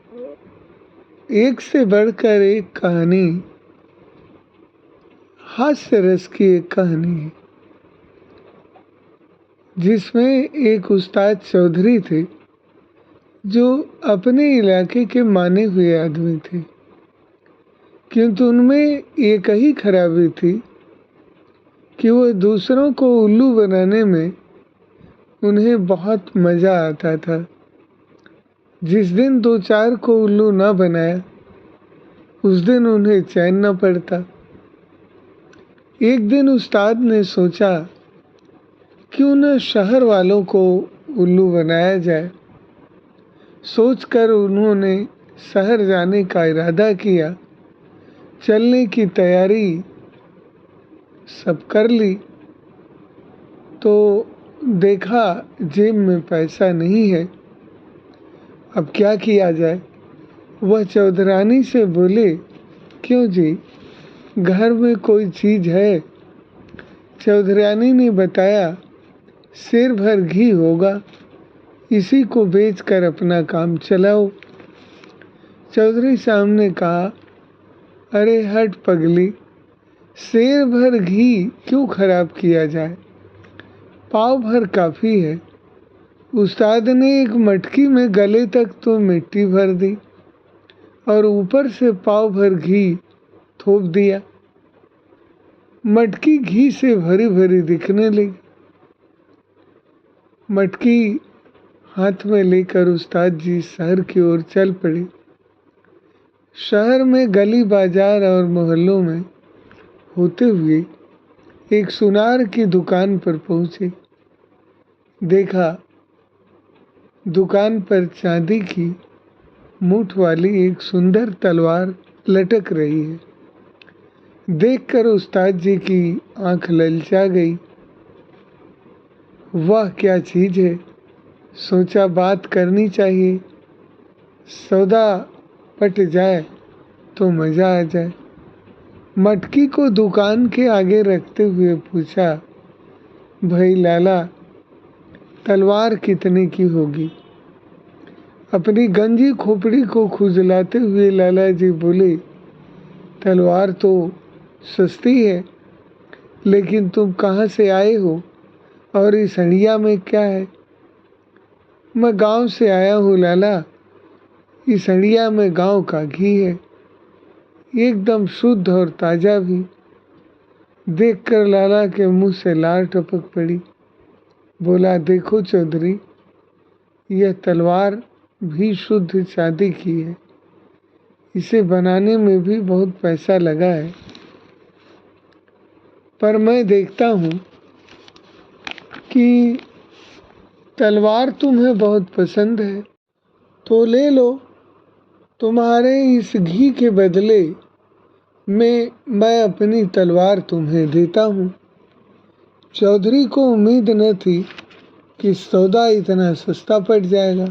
एक से बढ़कर एक कहानी, हास्य रस की एक कहानी है, जिसमें एक उस्ताद चौधरी थे जो अपने इलाके के माने हुए आदमी थे, किंतु उनमें एक ही खराबी थी कि वो दूसरों को उल्लू बनाने में उन्हें बहुत मज़ा आता था। जिस दिन दो चार को उल्लू न बनाया, उस दिन उन्हें चैन न पड़ता। एक दिन उस्ताद ने सोचा क्यों न शहर वालों को उल्लू बनाया जाए। सोचकर उन्होंने शहर जाने का इरादा किया। चलने की तैयारी सब कर ली तो देखा जेब में पैसा नहीं है। अब क्या किया जाए। वह चौधरानी से बोले, क्यों जी, घर में कोई चीज़ है? चौधरानी ने बताया, शेर भर घी होगा, इसी को बेचकर अपना काम चलाओ। चौधरी साहब ने कहा, अरे हट पगली, शेर भर घी क्यों खराब किया जाए, पाव भर काफ़ी है। उस्ताद ने एक मटकी में गले तक तो मिट्टी भर दी और ऊपर से पाव भर घी थोप दिया। मटकी घी से भरी भरी दिखने लगी। मटकी हाथ में लेकर उस्ताद जी शहर की ओर चल पड़े। शहर में गली बाजार और मोहल्लों में होते हुए एक सुनार की दुकान पर पहुँचे। देखा, दुकान पर चांदी की मूठ वाली एक सुंदर तलवार लटक रही है। देखकर उस्ताद जी की आंख ललचा गई। वह क्या चीज़ है, सोचा बात करनी चाहिए, सौदा पट जाए तो मज़ा आ जाए। मटकी को दुकान के आगे रखते हुए पूछा, भाई लाला, तलवार कितने की होगी? अपनी गंजी खोपड़ी को खुजलाते हुए लाला जी बोले, तलवार तो सस्ती है, लेकिन तुम कहाँ से आए हो और इस हंडिया में क्या है? मैं गांव से आया हूँ लाला, इस हंडिया में गांव का घी है, एकदम शुद्ध और ताज़ा भी। देखकर लाला के मुंह से लार टपक पड़ी। बोला, देखो चौधरी, यह तलवार भी शुद्ध चांदी की है, इसे बनाने में भी बहुत पैसा लगा है, पर मैं देखता हूँ कि तलवार तुम्हें बहुत पसंद है, तो ले लो। तुम्हारे इस घी के बदले में मैं अपनी तलवार तुम्हें देता हूँ। चौधरी को उम्मीद न थी कि सौदा इतना सस्ता पड़ जाएगा।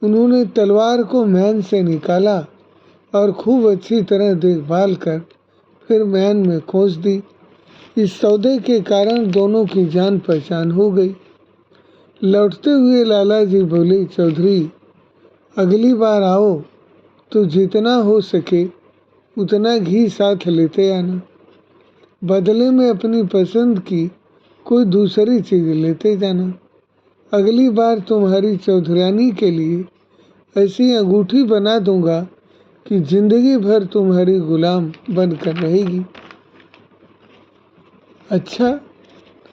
उन्होंने तलवार को म्यान से निकाला और खूब अच्छी तरह देखभाल कर फिर म्यान में खोस दी। इस सौदे के कारण दोनों की जान पहचान हो गई। लौटते हुए लाला जी बोले, चौधरी, अगली बार आओ तो जितना हो सके उतना घी साथ लेते आना, बदले में अपनी पसंद की कोई दूसरी चीज़ लेते जाना। अगली बार तुम्हारी चौधरानी के लिए ऐसी अंगूठी बना दूंगा कि जिंदगी भर तुम्हारी गुलाम बनकर रहेगी। अच्छा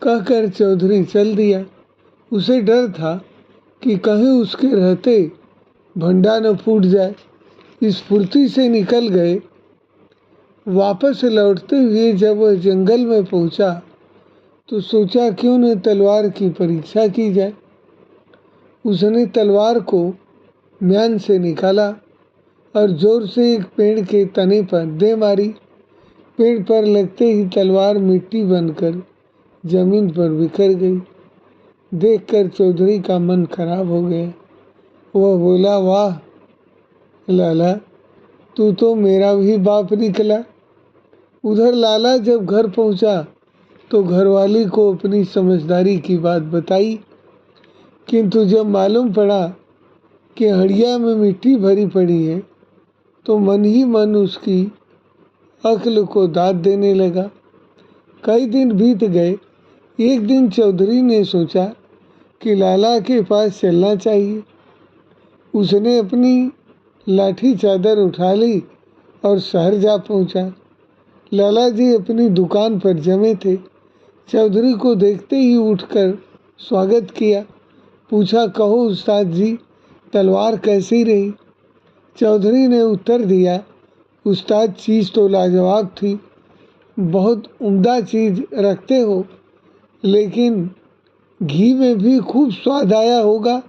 कहकर चौधरी चल दिया। उसे डर था कि कहीं उसके रहते भंडा न फूट जाए। इस फुर्ती से निकल गए। वापस लौटते हुए जब वह जंगल में पहुंचा तो सोचा क्यों न तलवार की परीक्षा की जाए। उसने तलवार को म्यान से निकाला और जोर से एक पेड़ के तने पर दे मारी। पेड़ पर लगते ही तलवार मिट्टी बनकर जमीन पर बिखर गई। देखकर चौधरी का मन खराब हो गया। वह बोला, वाह लाला, तू तो मेरा भी बाप निकला। उधर लाला जब घर पहुंचा तो घरवाली को अपनी समझदारी की बात बताई, किंतु जब मालूम पड़ा कि हड़िया में मिट्टी भरी पड़ी है, तो मन ही मन उसकी अक्ल को दाद देने लगा। कई दिन बीत गए। एक दिन चौधरी ने सोचा कि लाला के पास चलना चाहिए। उसने अपनी लाठी चादर उठा ली और शहर जा पहुंचा। लाला जी अपनी दुकान पर जमे थे। चौधरी को देखते ही उठकर स्वागत किया। पूछा, कहो उस्ताद जी, तलवार कैसी रही? चौधरी ने उत्तर दिया, उस्ताद चीज़ तो लाजवाब थी, बहुत उम्दा चीज़ रखते हो, लेकिन घी में भी खूब स्वाद आया होगा।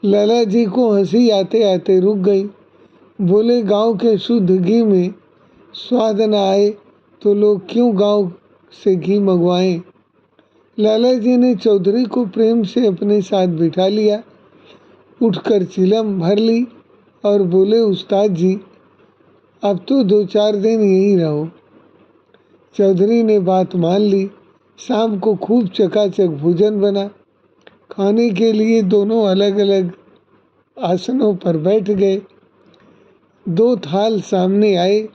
लाला जी को हंसी आते आते रुक गई। बोले, गांव के शुद्ध घी में स्वाद न आए तो लोग क्यों गांव से घी मंगवाएं? लाला जी ने चौधरी को प्रेम से अपने साथ बिठा लिया, उठकर चिलम भर ली और बोले, उस्ताद जी अब तो 2-4 दिन यहीं रहो। चौधरी ने बात मान ली। शाम को खूब चकाचक भोजन बना। खाने के लिए दोनों अलग अलग आसनों पर बैठ गए। 2 थाल सामने आए।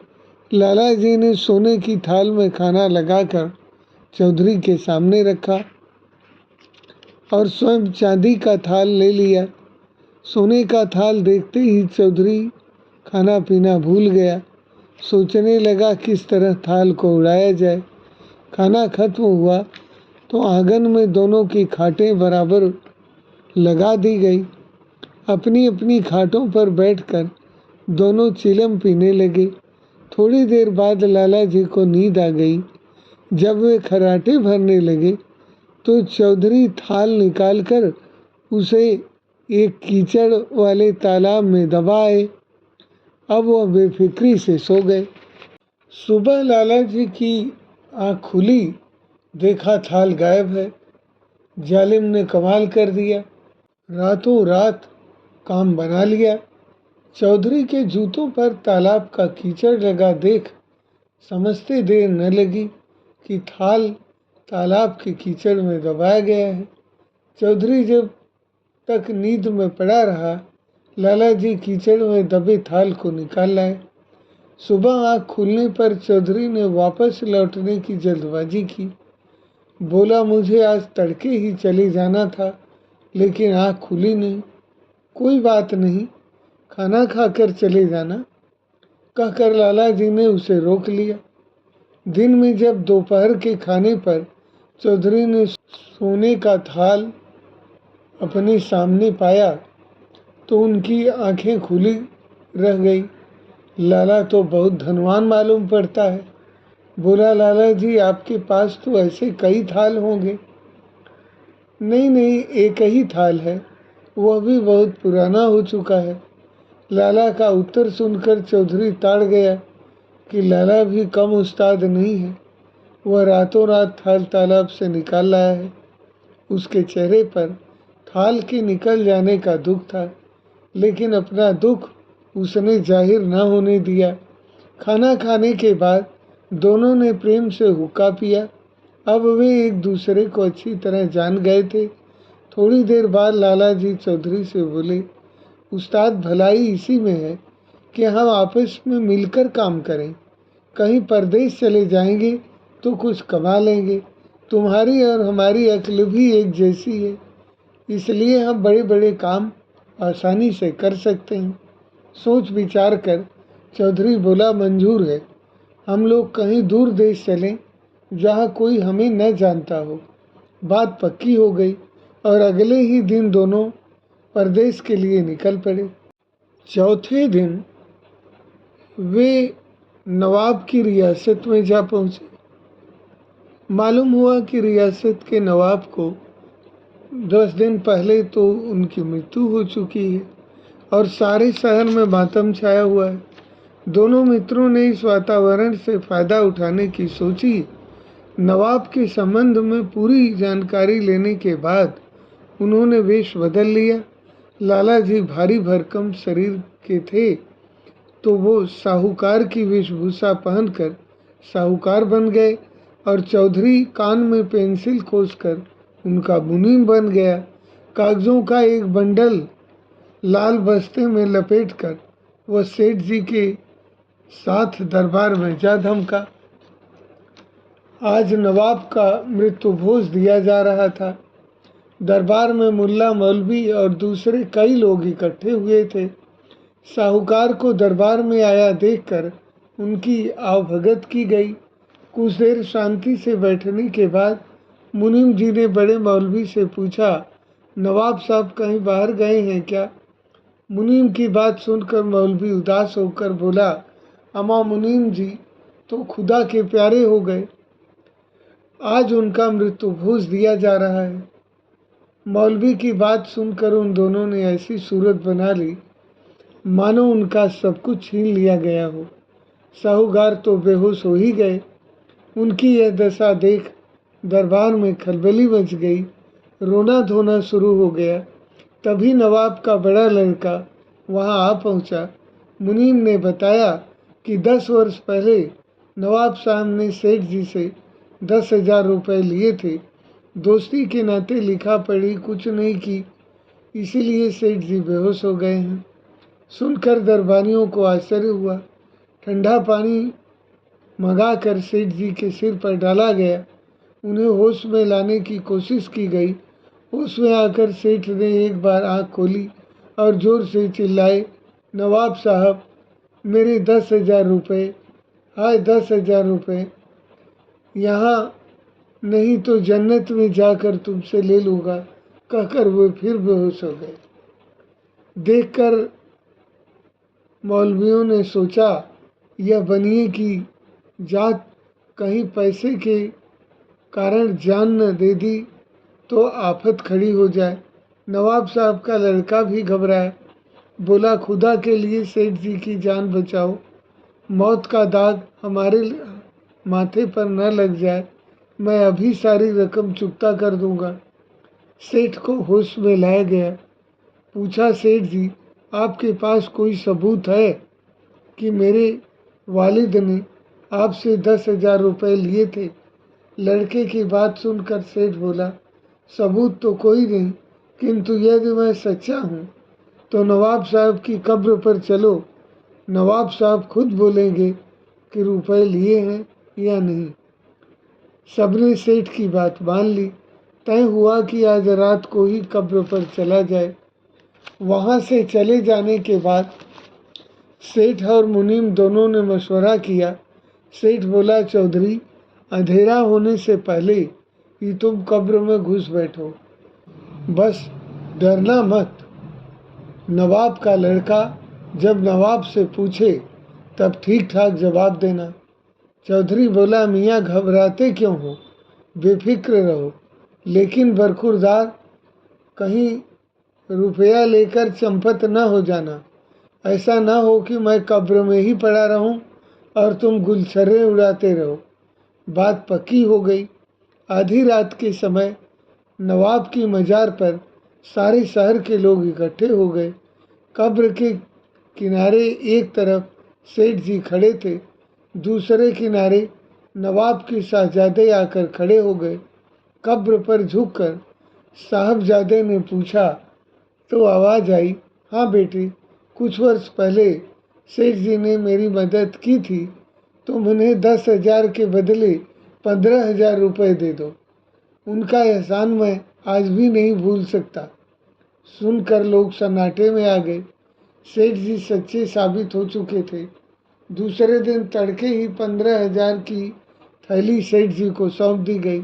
लाला जी ने सोने की थाल में खाना लगाकर चौधरी के सामने रखा और स्वयं चांदी का थाल ले लिया। सोने का थाल देखते ही चौधरी खाना पीना भूल गया। सोचने लगा किस तरह थाल को उड़ाया जाए। खाना खत्म हुआ तो आंगन में दोनों की खाटें बराबर लगा दी गई। अपनी अपनी खाटों पर बैठकर दोनों चिलम पीने लगे। थोड़ी देर बाद लाला जी को नींद आ गई। जब वे खर्राटे भरने लगे तो चौधरी थाल निकालकर उसे एक कीचड़ वाले तालाब में दबाए। अब वह बेफिक्री से सो गए। सुबह लाला जी की आँख खुली, देखा थाल गायब है। जालिम ने कमाल कर दिया, रातों रात काम बना लिया। चौधरी के जूतों पर तालाब का कीचड़ लगा देख समझते देर न लगी कि थाल तालाब के कीचड़ में दबाया गया है। चौधरी जब तक नींद में पड़ा रहा, लाला जी कीचड़ में दबे थाल को निकाल लाए। सुबह आँख खुलने पर चौधरी ने वापस लौटने की जल्दबाजी की। बोला, मुझे आज तड़के ही चले जाना था, लेकिन आँख खुली नहीं। कोई बात नहीं, खाना खाकर चले जाना, कहकर लाला जी ने उसे रोक लिया। दिन में जब दोपहर के खाने पर चौधरी ने सोने का थाल अपने सामने पाया तो उनकी आंखें खुली रह गई। लाला तो बहुत धनवान मालूम पड़ता है। बोला, लाला जी आपके पास तो ऐसे कई थाल होंगे। नहीं नहीं, एक ही थाल है, वह भी बहुत पुराना हो चुका है। लाला का उत्तर सुनकर चौधरी ताड़ गया कि लाला भी कम उस्ताद नहीं है। वह रातों रात थाल तालाब से निकाल लाया है। उसके चेहरे पर थाल के निकल जाने का दुख था, लेकिन अपना दुख उसने जाहिर न होने दिया। खाना खाने के बाद दोनों ने प्रेम से हुक्का पिया। अब वे एक दूसरे को अच्छी तरह जान गए थे। थोड़ी देर बाद लाला जी चौधरी से बोले, उस्ताद भलाई इसी में है कि हम आपस में मिलकर काम करें। कहीं परदेश चले जाएंगे तो कुछ कमा लेंगे। तुम्हारी और हमारी अक्ल भी एक जैसी है, इसलिए हम बड़े बड़े काम आसानी से कर सकते हैं। सोच विचार कर चौधरी बोला, मंजूर है। हम लोग कहीं दूर देश चलें जहाँ कोई हमें न जानता हो। बात पक्की हो गई और अगले ही दिन दोनों परदेश के लिए निकल पड़े। चौथे दिन वे नवाब की रियासत में जा पहुँचे। मालूम हुआ कि रियासत के नवाब को 10 दिन पहले तो उनकी मृत्यु हो चुकी है और सारे शहर में मातम छाया हुआ है। दोनों मित्रों ने इस वातावरण से फ़ायदा उठाने की सोची। नवाब के संबंध में पूरी जानकारी लेने के बाद उन्होंने वेश बदल लिया। लाला जी भारी भरकम शरीर के थे, तो वो साहूकार की वेशभूषा पहनकर साहूकार बन गए और चौधरी कान में पेंसिल खोसकर उनका मुनीम बन गया। कागजों का एक बंडल लाल बस्ते में लपेटकर वह सेठ जी के साथ दरबार में जा धमका। आज नवाब का मृत्यु भोज दिया जा रहा था। दरबार में मुल्ला मौलवी और दूसरे कई लोग इकट्ठे हुए थे। साहूकार को दरबार में आया देखकर उनकी आवभगत की गई। कुछ देर शांति से बैठने के बाद मुनीम जी ने बड़े मौलवी से पूछा, नवाब साहब कहीं बाहर गए हैं क्या? मुनीम की बात सुनकर मौलवी उदास होकर बोला, अमा मुनीम जी तो खुदा के प्यारे हो गए, आज उनका मृत्यु भोज दिया जा रहा है। मौलवी की बात सुनकर उन दोनों ने ऐसी सूरत बना ली मानो उनका सब कुछ छीन लिया गया हो। साहूकार तो बेहोश हो ही गए। उनकी यह दशा देख दरबार में खलबली मच गई। रोना धोना शुरू हो गया। तभी नवाब का बड़ा लड़का वहां आ पहुंचा। मुनीम ने बताया कि 10 वर्ष पहले नवाब साहब ने सेठ जी से 10,000 रुपये लिए थे। दोस्ती के नाते लिखा पढ़ी कुछ नहीं की, इसीलिए सेठ जी बेहोश हो गए हैं। सुनकर दरबारियों को आश्चर्य हुआ। ठंडा पानी मंगाकर सेठ जी के सिर पर डाला गया। उन्हें होश में लाने की कोशिश की गई। होश में आकर सेठ ने एक बार आंख खोली और जोर से चिल्लाए, नवाब साहब मेरे 10,000 रुपये, हाय 10,000 रुपये, यहाँ नहीं तो जन्नत में जाकर तुमसे ले लूँगा, कहकर वे फिर बेहोश हो गए। देखकर मौलवियों ने सोचा, यह बनिए की जात कहीं पैसे के कारण जान न दे दी तो आफत खड़ी हो जाए। नवाब साहब का लड़का भी घबराया, बोला, खुदा के लिए सेठ जी की जान बचाओ, मौत का दाग हमारे माथे पर न लग जाए, मैं अभी सारी रकम चुकता कर दूंगा। सेठ को होश में लाया गया। पूछा, सेठ जी आपके पास कोई सबूत है कि मेरे वालिद ने आपसे 10,000 रुपये लिए थे? लड़के की बात सुनकर सेठ बोला, सबूत तो कोई नहीं, किंतु यदि मैं सच्चा हूँ तो नवाब साहब की कब्र पर चलो, नवाब साहब खुद बोलेंगे कि रुपए लिए हैं या नहीं। सबने सेठ की बात मान ली। तय हुआ कि आज रात को ही कब्र पर चला जाए। वहाँ से चले जाने के बाद सेठ और मुनीम दोनों ने मशवरा किया। सेठ बोला, चौधरी अंधेरा होने से पहले ही तुम कब्र में घुस बैठो, बस डरना मत। नवाब का लड़का जब नवाब से पूछे तब ठीक ठाक जवाब देना। चौधरी बोला, मियाँ घबराते क्यों हो, बेफिक्र रहो, लेकिन बरखुरदार कहीं रुपया लेकर चंपत न हो जाना। ऐसा न हो कि मैं कब्र में ही पड़ा रहूं और तुम गुलछर्रे उड़ाते रहो। बात पक्की हो गई। आधी रात के समय नवाब की मजार पर सारे शहर के लोग इकट्ठे हो गए। कब्र के किनारे एक तरफ सेठ जी खड़े थे, दूसरे किनारे नवाब के साहबजादे आकर खड़े हो गए। कब्र पर झुककर साहबजादे ने पूछा तो आवाज़ आई, हाँ बेटे, कुछ वर्ष पहले सेठ जी ने मेरी मदद की थी, तुम उन्हें 10,000 के बदले 15,000 रुपये दे दो। उनका एहसान मैं आज भी नहीं भूल सकता। सुनकर लोग सन्नाटे में आ गए। सेठ जी सच्चे साबित हो चुके थे। दूसरे दिन तड़के ही 15,000 की थैली सेठ जी को सौंप दी गई।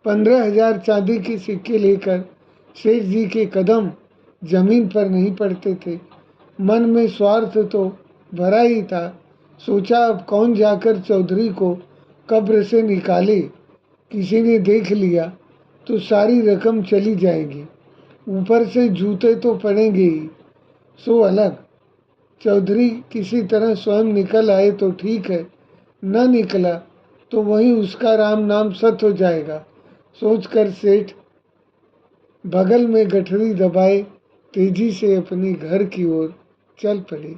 15,000 चांदी के सिक्के लेकर सेठ जी के कदम जमीन पर नहीं पड़ते थे। मन में स्वार्थ तो भरा ही था। सोचा, अब कौन जाकर चौधरी को कब्र से निकाले, किसी ने देख लिया तो सारी रकम चली जाएगी, ऊपर से जूते तो पड़ेंगे ही, सो अलग। चौधरी किसी तरह स्वयं निकल आए तो ठीक है, न निकला तो वहीं उसका राम नाम सत हो जाएगा। सोचकर सेठ बगल में गठरी दबाए तेजी से अपने घर की ओर चल पड़े।